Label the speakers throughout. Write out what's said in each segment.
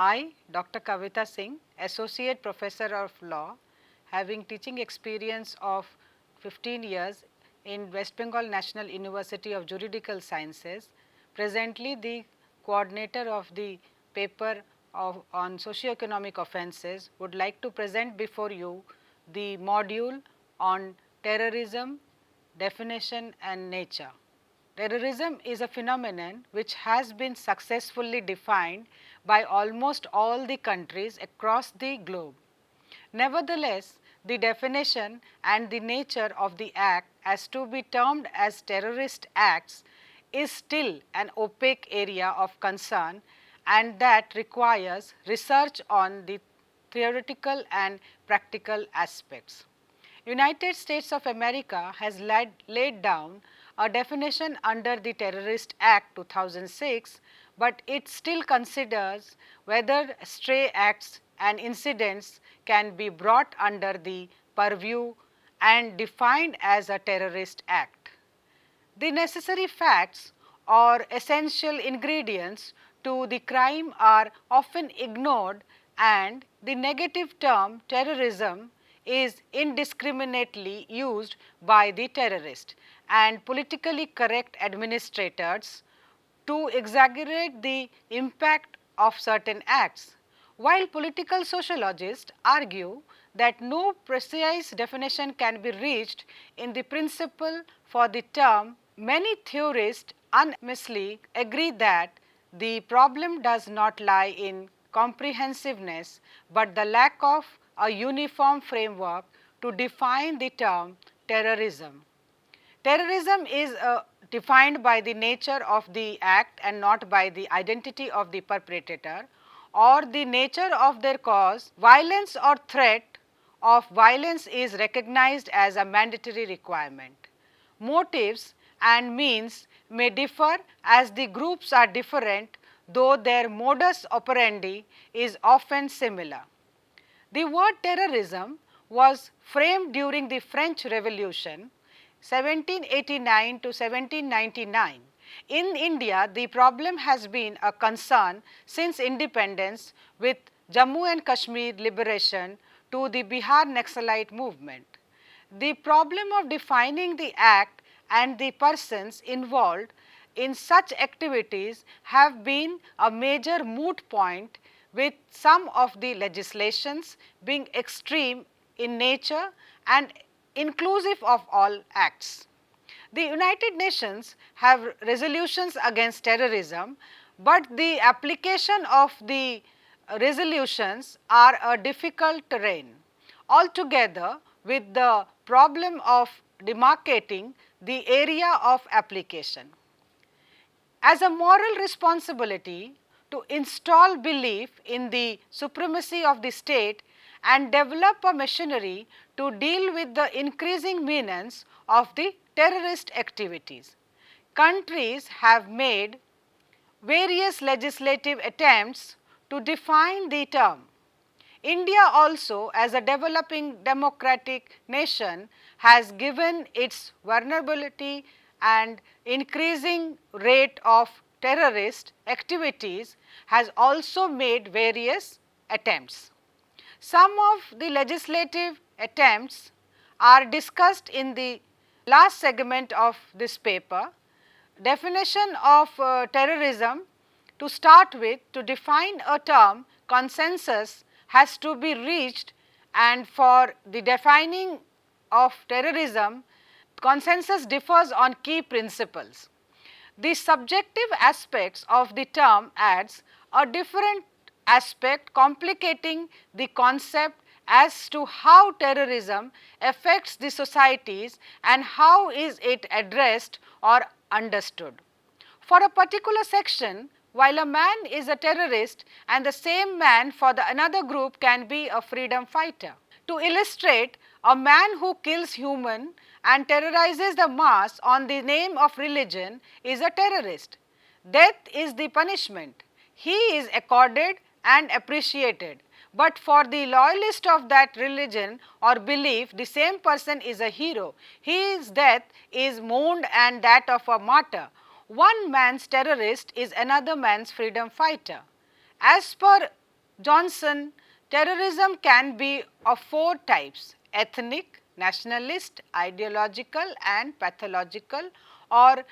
Speaker 1: I, Dr. Kavita Singh, Associate Professor of Law, having teaching experience of 15 years in West Bengal National University of Juridical Sciences, presently the coordinator of the paper on socio-economic offences, would like to present before you the module on terrorism, definition and nature. Terrorism is a phenomenon which has been successfully defined by almost all the countries across the globe. Nevertheless, the definition and the nature of the act as to be termed as terrorist acts is still an opaque area of concern, and that requires research on the theoretical and practical aspects. United States of America has laid down a definition under the Terrorist Act 2006, but it still considers whether stray acts and incidents can be brought under the purview and defined as a terrorist act. The necessary facts or essential ingredients to the crime are often ignored, and the negative term terrorism is indiscriminately used by the terrorist and politically correct administrators to exaggerate the impact of certain acts. While political sociologists argue that no precise definition can be reached in the principle for the term, many theorists unanimously agree that the problem does not lie in comprehensiveness, but the lack of a uniform framework to define the term terrorism. Terrorism is defined by the nature of the act and not by the identity of the perpetrator or the nature of their cause. Violence or threat of violence is recognized as a mandatory requirement. Motives and means may differ as the groups are different, though their modus operandi is often similar. The word terrorism was framed during the French Revolution 1789 to 1799. In India, the problem has been a concern since independence, with Jammu and Kashmir liberation to the Bihar Naxalite movement. The problem of defining the act and the persons involved in such activities have been a major moot point, with some of the legislations being extreme in nature and inclusive of all acts. The United Nations have resolutions against terrorism, but the application of the resolutions are a difficult terrain. Altogether, with the problem of demarcating the area of application. As a moral responsibility to install belief in the supremacy of the state and develop a machinery to deal with the increasing menace of the terrorist activities. Countries have made various legislative attempts to define the term. India also, as a developing democratic nation, has given its vulnerability and increasing rate of terrorist activities, has also made various attempts. Some of the legislative attempts are discussed in the last segment of this paper. Definition of terrorism, to start with, to define a term, consensus has to be reached, and for the defining of terrorism, consensus differs on key principles. The subjective aspects of the term adds a different aspect, complicating the concept as to how terrorism affects the societies and how is it addressed or understood. For a particular section, while a man is a terrorist and the same man for the another group can be a freedom fighter. To illustrate, a man who kills human and terrorizes the mass on the name of religion is a terrorist. Death is the punishment. He is accorded and appreciated. But for the loyalist of that religion or belief, the same person is a hero. His death is mourned and that of a martyr. One man's terrorist is another man's freedom fighter. As per Johnson, terrorism can be of four types: ethnic, nationalist, ideological and pathological or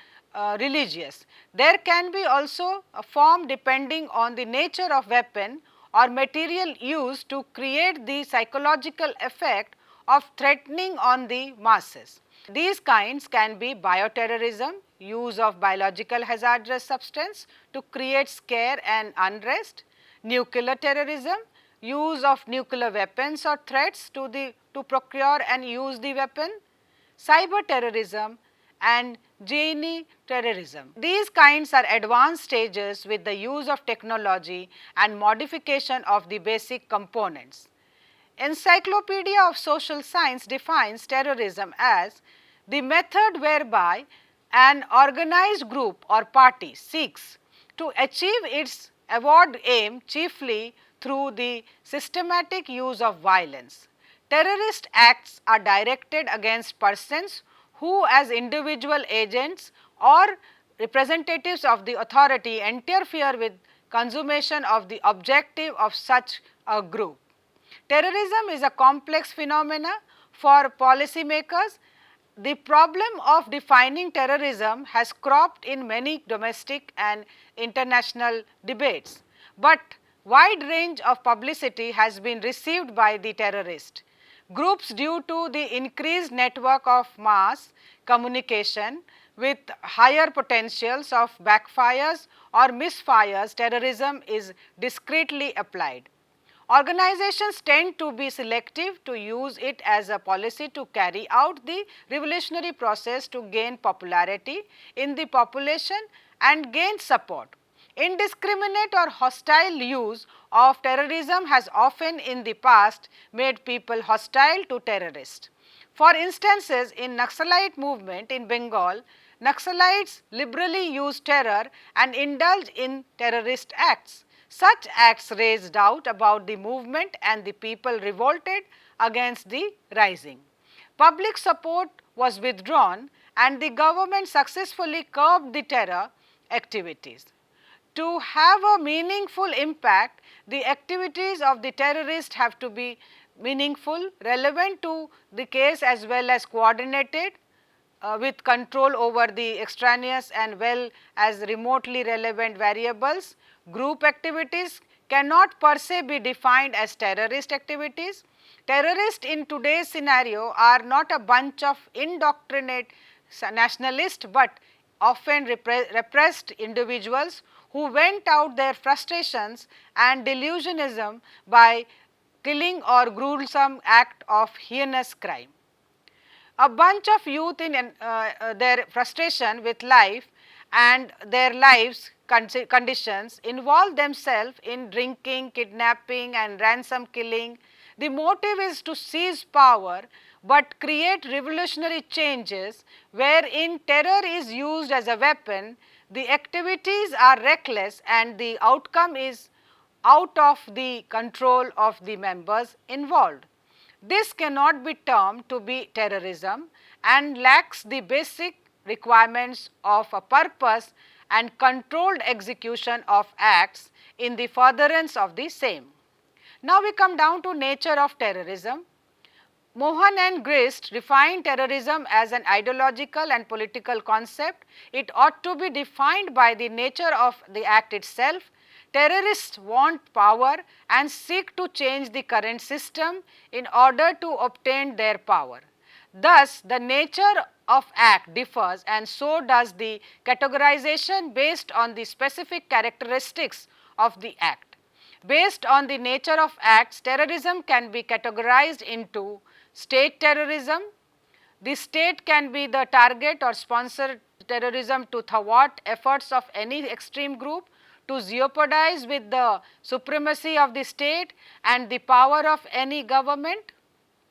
Speaker 1: religious. There can be also a form depending on the nature of weapon or material used to create the psychological effect of threatening on the masses. These kinds can be bioterrorism, use of biological hazardous substance to create scare and unrest; nuclear terrorism, use of nuclear weapons or threats to procure and use the weapon; cyber terrorism and gene terrorism. These kinds are advanced stages with the use of technology and modification of the basic components. Encyclopedia of Social Science defines terrorism as the method whereby an organized group or party seeks to achieve its avowed aim chiefly through the systematic use of violence. Terrorist acts are directed against persons who as individual agents or representatives of the authority interfere with consummation of the objective of such a group. Terrorism is a complex phenomena for policymakers. The problem of defining terrorism has cropped in many domestic and international debates, but wide range of publicity has been received by the terrorist groups due to the increased network of mass communication with higher potentials of backfires or misfires. Terrorism is discreetly applied. Organizations tend to be selective to use it as a policy to carry out the revolutionary process to gain popularity in the population and gain support. Indiscriminate or hostile use of terrorism has often in the past made people hostile to terrorists. For instances, in Naxalite movement in Bengal, Naxalites liberally use terror and indulge in terrorist acts. Such acts raised doubt about the movement and the people revolted against the rising. Public support was withdrawn and the government successfully curbed the terror activities. To have a meaningful impact, the activities of the terrorist have to be meaningful, relevant to the case as well as coordinated with control over the extraneous and well as remotely relevant variables. Group activities cannot per se be defined as terrorist activities. Terrorists in today's scenario are not a bunch of indoctrinate nationalists, but often repressed individuals who vent out their frustrations and delusionism by killing or gruesome act of heinous crime. A bunch of youth in their frustration with life and their lives conditions involve themselves in drinking, kidnapping and ransom killing. The motive is to seize power, but create revolutionary changes wherein terror is used as a weapon. The activities are reckless and the outcome is out of the control of the members involved. This cannot be termed to be terrorism and lacks the basic requirements of a purpose and controlled execution of acts in the furtherance of the same. Now we come down to nature of terrorism. Mohan and Grist define terrorism as an ideological and political concept. It ought to be defined by the nature of the act itself. Terrorists want power and seek to change the current system in order to obtain their power. Thus, the nature of act differs and so does the categorization based on the specific characteristics of the act. Based on the nature of acts, terrorism can be categorized into state terrorism. The state can be the target or sponsor terrorism to thwart efforts of any extreme group to jeopardize with the supremacy of the state and the power of any government.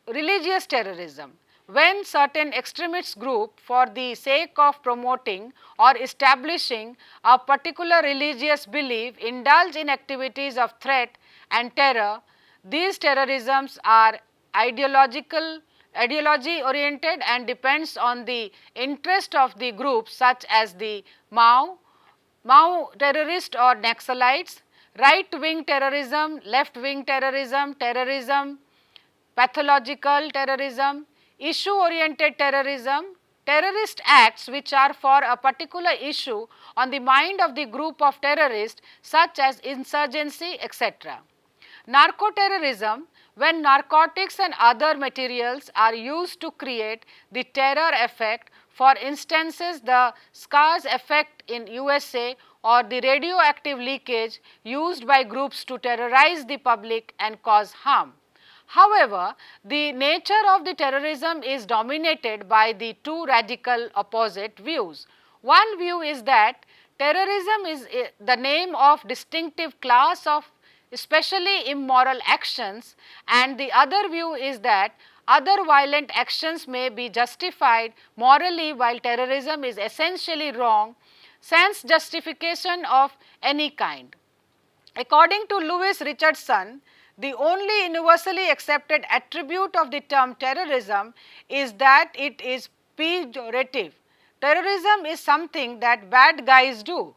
Speaker 1: Religious terrorism, when certain extremist group for the sake of promoting or establishing a particular religious belief indulge in activities of threat and terror. These terrorisms are ideology oriented and depends on the interest of the group such as the Mao terrorist or Naxalites. right-wing terrorism, left-wing terrorism, terrorism, pathological terrorism, issue-oriented terrorism, terrorist acts which are for a particular issue on the mind of the group of terrorists such as insurgency, etc. Narco-terrorism, when narcotics and other materials are used to create the terror effect, for instances the SCARS effect in USA or the radioactive leakage used by groups to terrorize the public and cause harm. However, the nature of the terrorism is dominated by the two radical opposite views. One view is that terrorism is the name of distinctive class of especially immoral actions, and the other view is that other violent actions may be justified morally while terrorism is essentially wrong, sans justification of any kind. According to Lewis Richardson, the only universally accepted attribute of the term terrorism is that it is pejorative. Terrorism is something that bad guys do.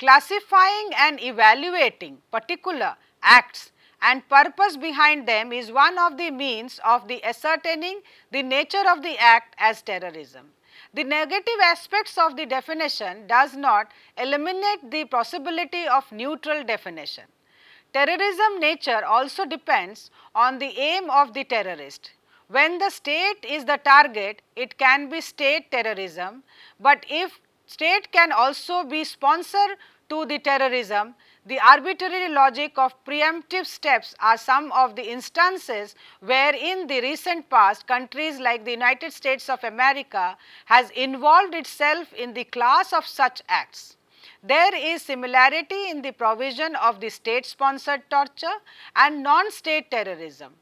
Speaker 1: Classifying and evaluating particular acts and purpose behind them is one of the means of the ascertaining the nature of the act as terrorism. The negative aspects of the definition does not eliminate the possibility of neutral definition. Terrorism nature also depends on the aim of the terrorist. When the state is the target, it can be state terrorism, but if state can also be sponsor to the terrorism, the arbitrary logic of preemptive steps are some of the instances where in the recent past countries like the United States of America has involved itself in the class of such acts. There is similarity in the provision of the state sponsored torture and non-state terrorism.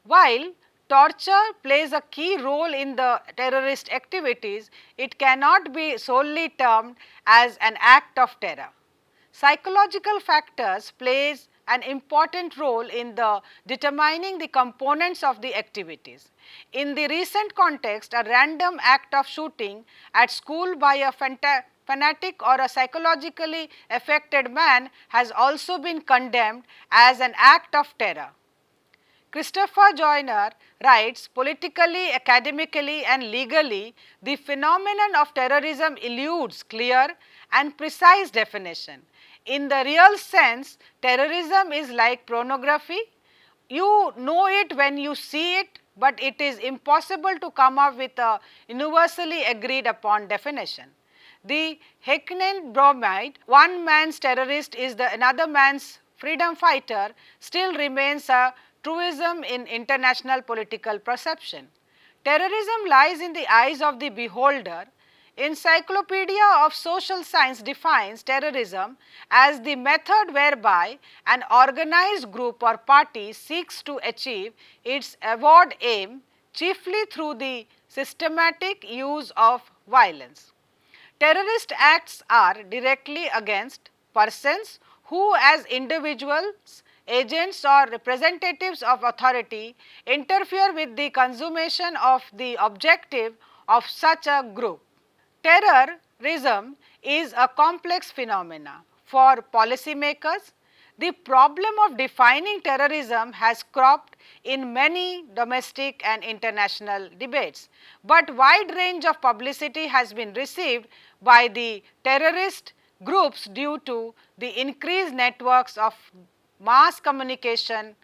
Speaker 1: While torture plays a key role in the terrorist activities, it cannot be solely termed as an act of terror. Psychological factors plays an important role in the determining the components of the activities. In the recent context, a random act of shooting at school by a fanatic or a psychologically affected man has also been condemned as an act of terror. Christopher Joyner writes, politically, academically and legally, the phenomenon of terrorism eludes clear and precise definition. In the real sense, terrorism is like pornography. You know it when you see it, but it is impossible to come up with a universally agreed upon definition. The Hackneyed bromide, one man's terrorist is the another man's freedom fighter, still remains a truism in international political perception. Terrorism lies in the eyes of the beholder. Encyclopedia of Social Science defines terrorism as the method whereby an organized group or party seeks to achieve its avowed aim chiefly through the systematic use of violence. Terrorist acts are directly against persons who as individuals, agents or representatives of authority interfere with the consummation of the objective of such a group. Terrorism is a complex phenomena. For policymakers, the problem of defining terrorism has cropped in many domestic and international debates, but wide range of publicity has been received by the terrorist groups due to the increased networks of mass communication.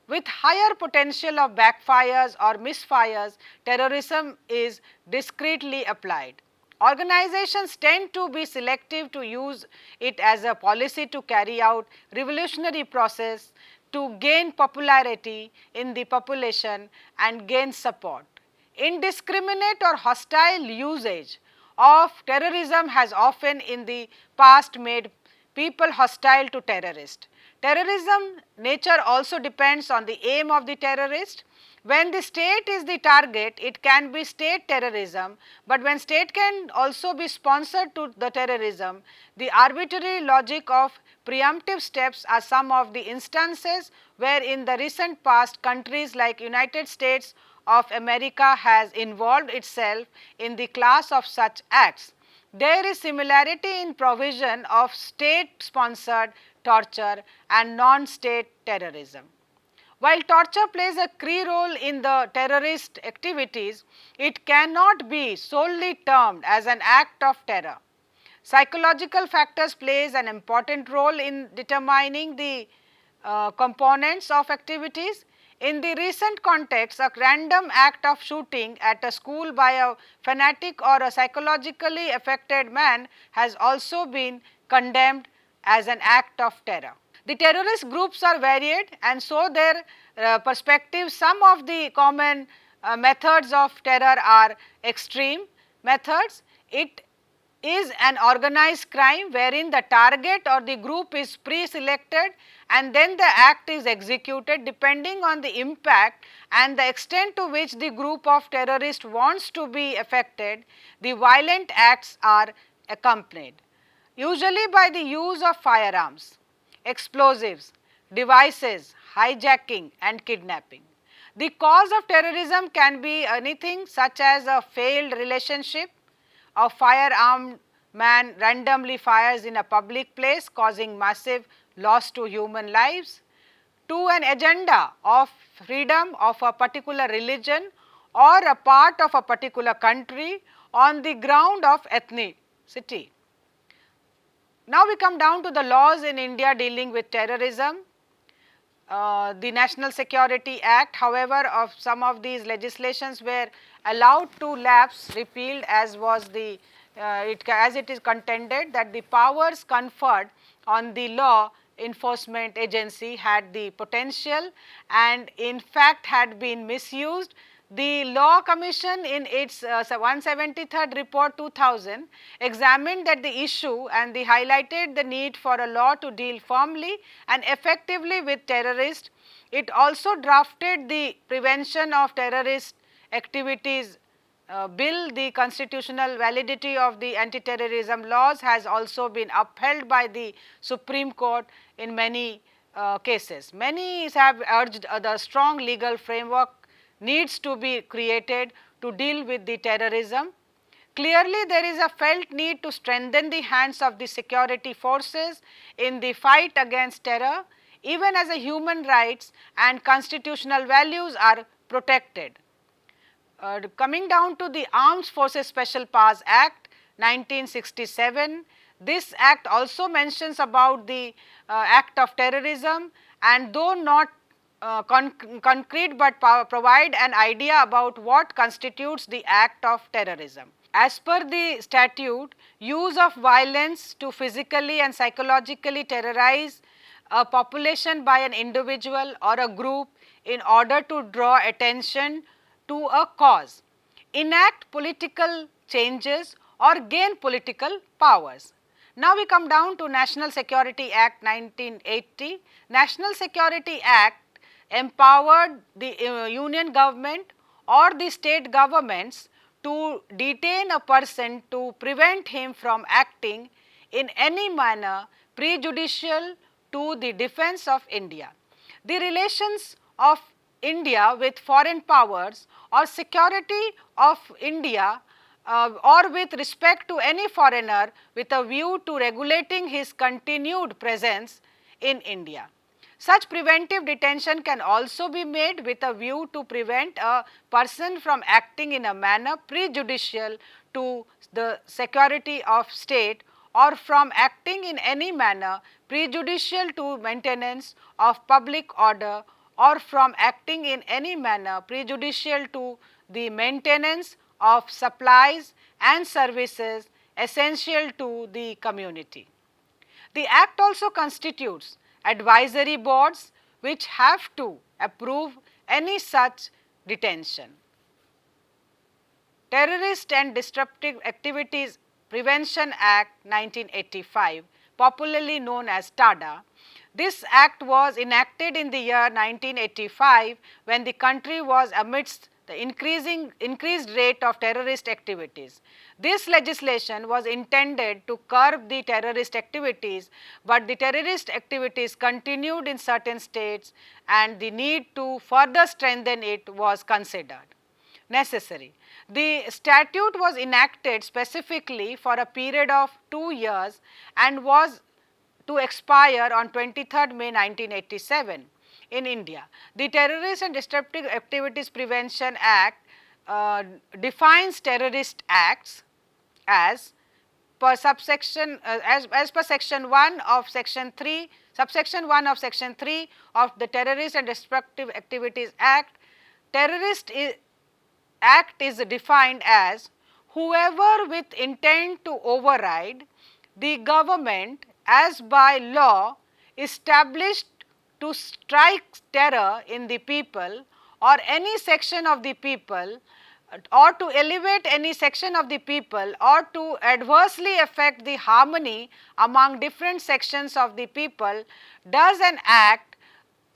Speaker 1: With higher potential of backfires or misfires, terrorism is discreetly applied. Organizations tend to be selective to use it as a policy to carry out revolutionary process to gain popularity in the population and gain support. Indiscriminate or hostile usage of terrorism has often in the past made people hostile to terrorists. Terrorism nature also depends on the aim of the terrorist. When the state is the target, it can be state terrorism, but when state can also be sponsored to the terrorism, the arbitrary logic of preemptive steps are some of the instances where in the recent past countries like United States of America has involved itself in the class of such acts. there is similarity in provision of state sponsored torture and non-state terrorism. While torture plays a key role in the terrorist activities, it cannot be solely termed as an act of terror. Psychological factors plays an important role in determining the components of activities. In the recent context, a random act of shooting at a school by a fanatic or a psychologically affected man has also been condemned as an act of terror. The terrorist groups are varied and so their perspectives, some of the common methods of terror are extreme methods. It is an organized crime wherein the target or the group is pre-selected and then the act is executed depending on the impact and the extent to which the group of terrorists wants to be affected, the violent acts are accompanied, usually by the use of firearms, explosives, devices, hijacking and kidnapping. The cause of terrorism can be anything such as a failed relationship, a firearmed man randomly fires in a public place causing massive loss to human lives, to an agenda of freedom of a particular religion or a part of a particular country on the ground of ethnicity. Now we come down to the laws in India dealing with terrorism. The National Security Act, however, of some of these legislations were allowed to lapse, repealed as was the as it is contended that the powers conferred on the law enforcement agency had the potential and in fact had been misused. The Law Commission in its 173rd report 2000 examined that the issue and they highlighted the need for a law to deal firmly and effectively with terrorists. It also drafted the Prevention of Terrorist Activities bill. The constitutional validity of the anti-terrorism laws has also been upheld by the Supreme Court in many cases. Many have urged the strong legal framework needs to be created to deal with the terrorism. Clearly, there is a felt need to strengthen the hands of the security forces in the fight against terror, even as a human rights and constitutional values are protected. Coming down to the Armed Forces Special Powers Act 1967, this act also mentions about the act of terrorism and though not concrete but provide an idea about what constitutes the act of terrorism. As per the statute, use of violence to physically and psychologically terrorize a population by an individual or a group in order to draw attention to a cause, enact political changes or gain political powers. Now we come down to National Security Act 1980. National Security Act empowered the union government or the state governments to detain a person to prevent him from acting in any manner prejudicial to the defense of India. The relations of India with foreign powers or security of India or with respect to any foreigner with a view to regulating his continued presence in India. Such preventive detention can also be made with a view to prevent a person from acting in a manner prejudicial to the security of state or from acting in any manner prejudicial to maintenance of public order or from acting in any manner prejudicial to the maintenance of supplies and services essential to the community. The Act also constitutes advisory boards which have to approve any such detention. Terrorist and Disruptive Activities Prevention Act 1985, popularly known as TADA. This act was enacted in the year 1985 when the country was amidst the increased rate of terrorist activities. This legislation was intended to curb the terrorist activities, but the terrorist activities continued in certain states and the need to further strengthen it was considered. necessary. The statute was enacted specifically for a period of 2 years and was to expire on 23rd May 1987 in India. The Terrorist and Destructive Activities Prevention Act defines terrorist acts as per subsection as per section 1 of section 3, subsection 1 of section 3 of the Terrorist and Destructive Activities Act. Act is defined as whoever with intent to override the government as by law established to strike terror in the people or any section of the people, or to elevate any section of the people, or to adversely affect the harmony among different sections of the people, does an act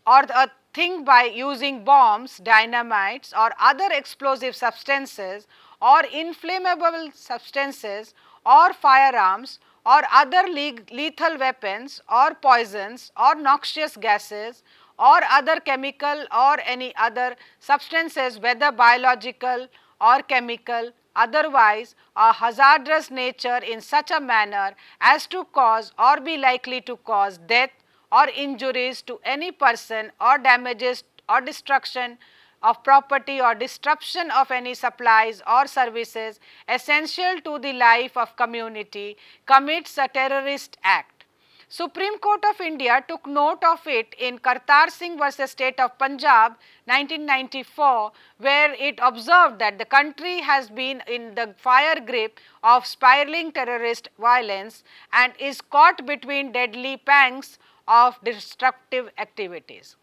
Speaker 1: or a thing by using bombs, dynamites or other explosive substances or inflammable substances or firearms or other lethal weapons or poisons or noxious gases or other chemical or any other substances, whether biological or chemical, otherwise a hazardous nature, in such a manner as to cause or be likely to cause death or injuries to any person, or damages or destruction of property or disruption of any supplies or services essential to the life of community, commits a terrorist act. Supreme Court of India took note of it in Kartar Singh versus State of Punjab 1994, where it observed that the country has been in the fire grip of spiraling terrorist violence and is caught between deadly pangs of destructive activities.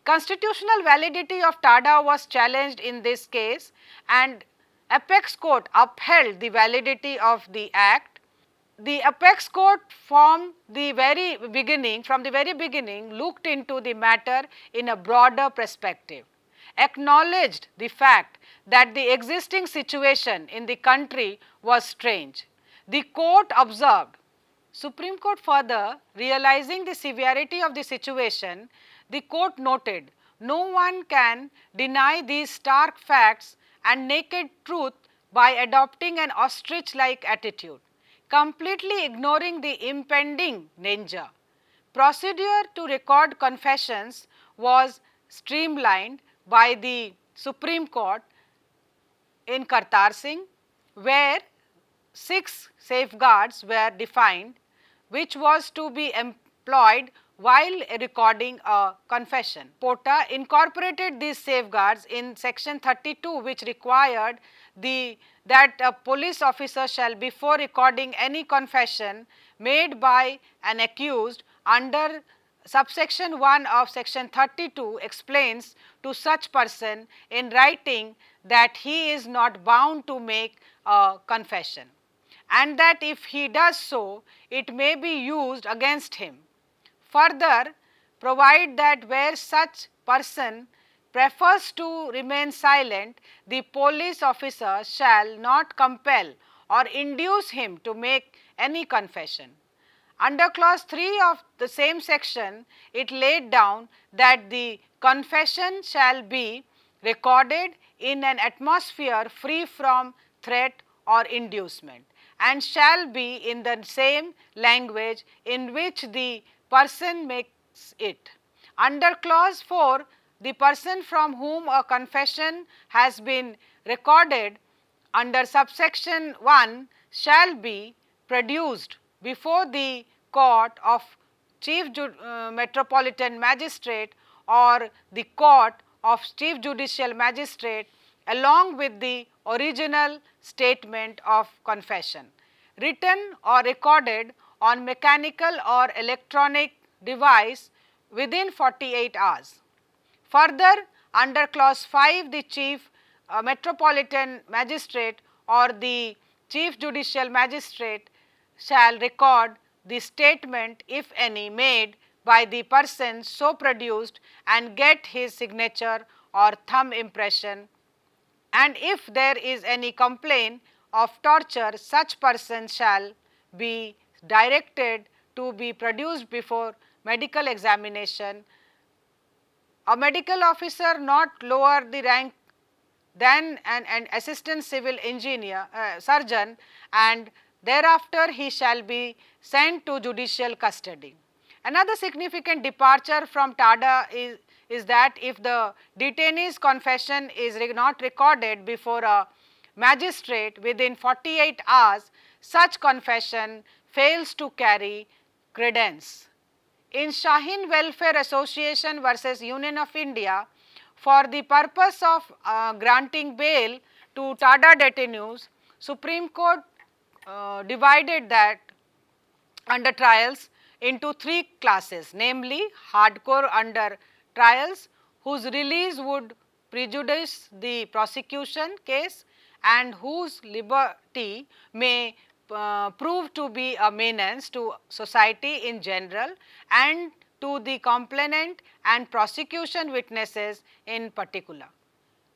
Speaker 1: Constitutional validity of TADA was challenged in this case, and Apex Court upheld the validity of the act. The Apex Court from the very beginning looked into the matter in a broader perspective, acknowledged the fact that the existing situation in the country was strange. The court observed, Supreme Court further realizing the severity of the situation, the court noted, no one can deny these stark facts and naked truth by adopting an ostrich-like attitude, completely ignoring the impending danger. Procedure to record confessions was streamlined by the Supreme Court in Kartar Singh, where 6 safeguards were defined, which was to be employed while recording a confession. POTA incorporated these safeguards in section 32, which required that a police officer shall, before recording any confession made by an accused under subsection 1 of section 32, explains to such person in writing that he is not bound to make a confession, and that if he does so, it may be used against him. Further, provide that where such person prefers to remain silent, the police officer shall not compel or induce him to make any confession. Under clause 3 of the same section, it laid down that the confession shall be recorded in an atmosphere free from threat or inducement, and shall be in the same language in which the person makes it. Under clause 4, the person from whom a confession has been recorded under subsection 1 shall be produced before the court of Chief Metropolitan Magistrate or the court of Chief Judicial Magistrate along with the original statement of confession, written or recorded on mechanical or electronic device within 48 hours. Further, under clause 5, the Chief Metropolitan Magistrate or the Chief Judicial Magistrate shall record the statement, if any, made by the person so produced and get his signature or thumb impression, and if there is any complaint of torture, such person shall be directed to be produced before medical examination. A medical officer not lower the rank then an assistant civil engineer, surgeon, and thereafter he shall be sent to judicial custody. Another significant departure from TADA is that if the detainee's confession is not recorded before a magistrate within 48 hours, such confession fails to carry credence. In Shaheen Welfare Association versus Union of India, for the purpose of granting bail to TADA detainees, Supreme Court divided that under trials into three classes, namely hardcore under trials whose release would prejudice the prosecution case and whose liberty may prove to be a menace to society in general and to the complainant and prosecution witnesses in particular.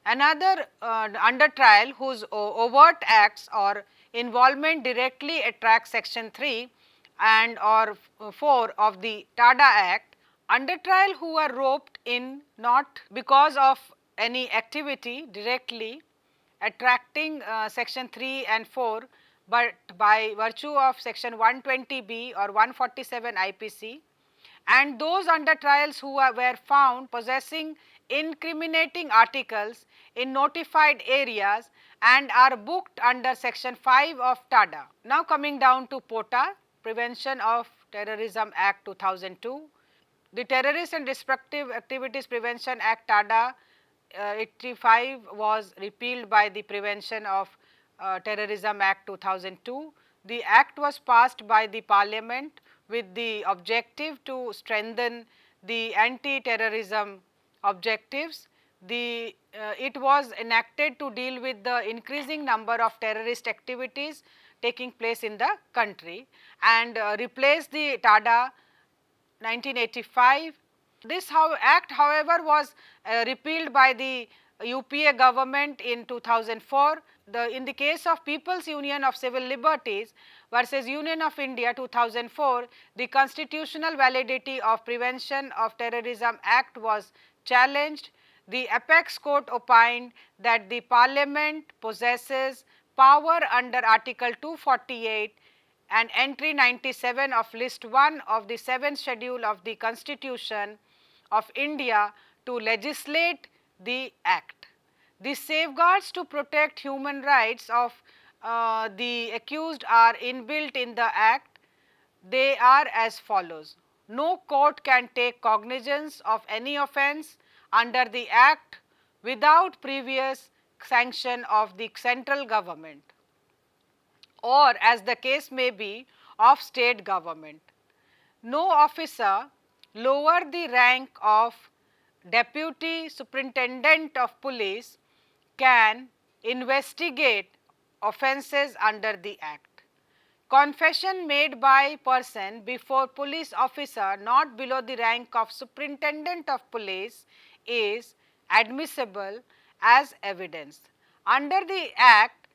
Speaker 1: Another under trial whose overt acts or involvement directly attracts section 3 and or 4 of the TADA Act, under trial who are roped in not because of any activity directly attracting section 3 and 4, but by virtue of section 120B or 147 IPC, and those under trials who were found possessing incriminating articles in notified areas and are booked under section 5 of TADA. Now coming down to POTA, Prevention of Terrorism Act 2002. The Terrorist and Destructive Activities Prevention Act TADA 85 was repealed by the Prevention of Terrorism Act 2002. The act was passed by the Parliament with the objective to strengthen the anti-terrorism objectives. It was enacted to deal with the increasing number of terrorist activities taking place in the country and replaced the TADA 1985. This act however was repealed by the UPA government in 2004. In the case of People's Union of Civil Liberties versus Union of India 2004, the constitutional validity of Prevention of Terrorism Act was challenged. The apex court opined that the Parliament possesses power under Article 248 and entry 97 of list 1 of the 7th schedule of the Constitution of India to legislate the act. The safeguards to protect human rights of the accused are inbuilt in the act. They are as follows: no court can take cognizance of any offence under the act without previous sanction of the central government, or as the case may be of state government. No officer lower the rank of Deputy Superintendent of Police can investigate offences under the act. Confession made by person before police officer not below the rank of Superintendent of Police is admissible as evidence. Under the act,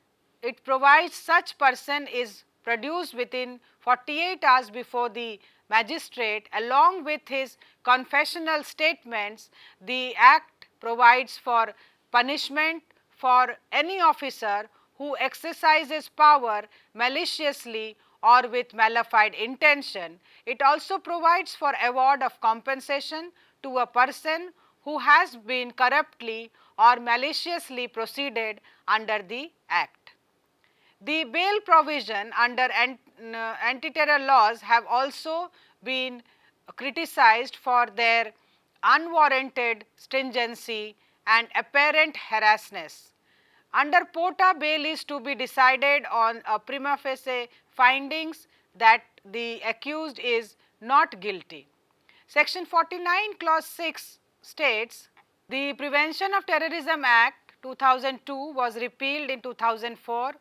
Speaker 1: it provides such person is produced within 48 hours before the magistrate along with his confessional statements. The act provides for punishment for any officer who exercises power maliciously or with malified intention. It also provides for award of compensation to a person who has been corruptly or maliciously proceeded under the act. The bail provision under anti-terror laws have also been criticized for their unwarranted stringency and apparent harassment. Under POTA, bail is to be decided on a prima facie findings that the accused is not guilty. Section 49 clause 6 states, the Prevention of Terrorism Act 2002 was repealed in 2004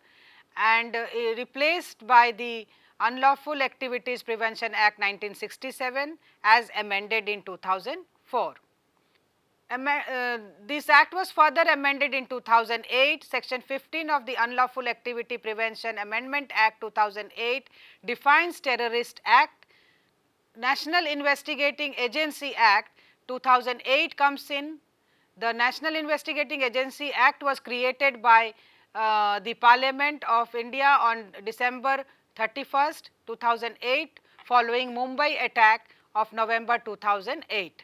Speaker 1: and replaced by the Unlawful Activities Prevention Act 1967 as amended in 2004. This act was further amended in 2008. Section 15 of the Unlawful Activity Prevention Amendment Act 2008 defines terrorist act. National Investigating Agency Act 2008 comes in. The National Investigating Agency Act was created by the Parliament of India on December 31st, 2008, following Mumbai attack of November 2008.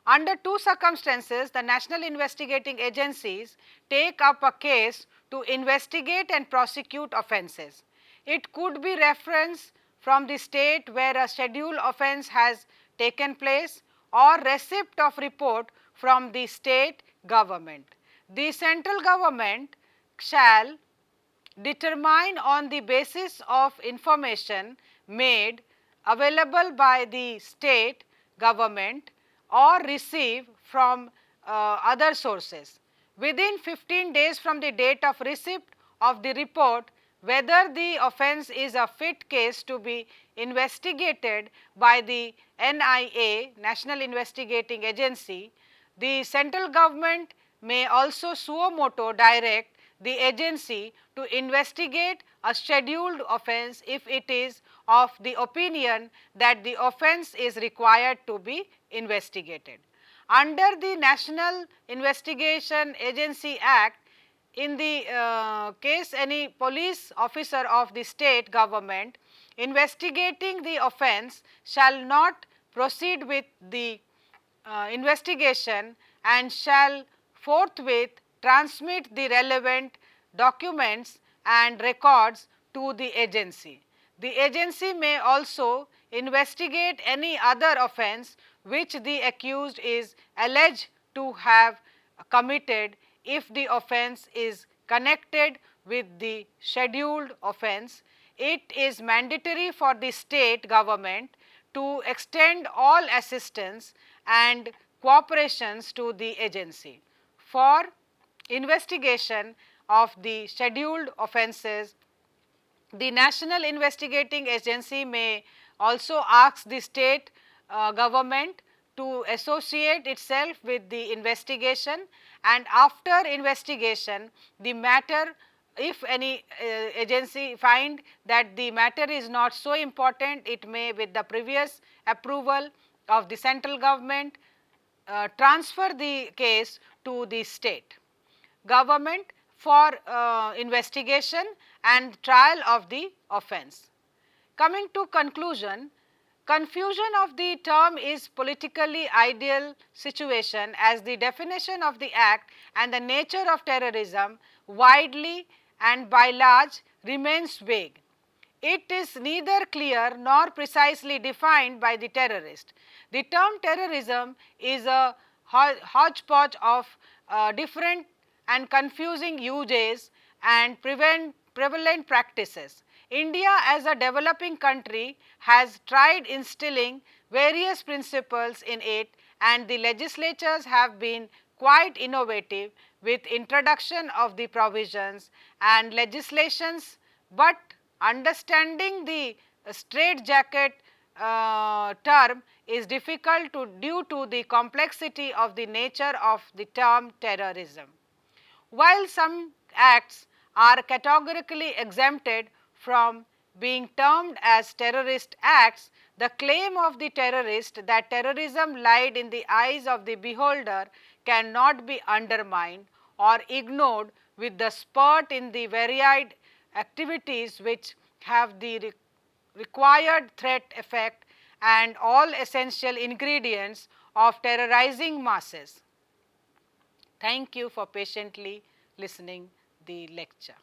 Speaker 1: Under two circumstances, the national investigating agencies take up a case to investigate and prosecute offences. It could be reference from the state where a scheduled offence has taken place or receipt of report from the state government. The central government shall determine on the basis of information made available by the state government or receive from other sources within 15 days from the date of receipt of the report whether the offence is a fit case to be investigated by the NIA, National Investigating Agency. The central government may also suo motu direct the agency to investigate a scheduled offence if it is of the opinion that the offence is required to be investigated. Under the National Investigation Agency Act, in the case any police officer of the state government investigating the offence shall not proceed with the investigation and shall forthwith transmit the relevant documents and records to the agency. The agency may also investigate any other offence which the accused is alleged to have committed if the offence is connected with the scheduled offence. It is mandatory for the state government to extend all assistance and cooperations to the agency for investigation of the scheduled offences. The National Investigating Agency may also ask the state government to associate itself with the investigation, and after investigation the matter, if any agency find that the matter is not so important, it may with the previous approval of the central government transfer the case to the state government for investigation and trial of the offence. Coming to conclusion, confusion of the term is politically ideal situation as the definition of the act and the nature of terrorism widely and by large remains vague. It is neither clear nor precisely defined by the terrorist. The term terrorism is a hodgepodge of different and confusing uses and prevalent practices. India as a developing country has tried instilling various principles in it, and the legislatures have been quite innovative with introduction of the provisions and legislations, but understanding the straitjacket term is difficult due to the complexity of the nature of the term terrorism. While some acts are categorically exempted from being termed as terrorist acts, the claim of the terrorist that terrorism lied in the eyes of the beholder cannot be undermined or ignored with the spurt in the varied activities which have the required threat effect and all essential ingredients of terrorizing masses. Thank you for patiently listening the lecture.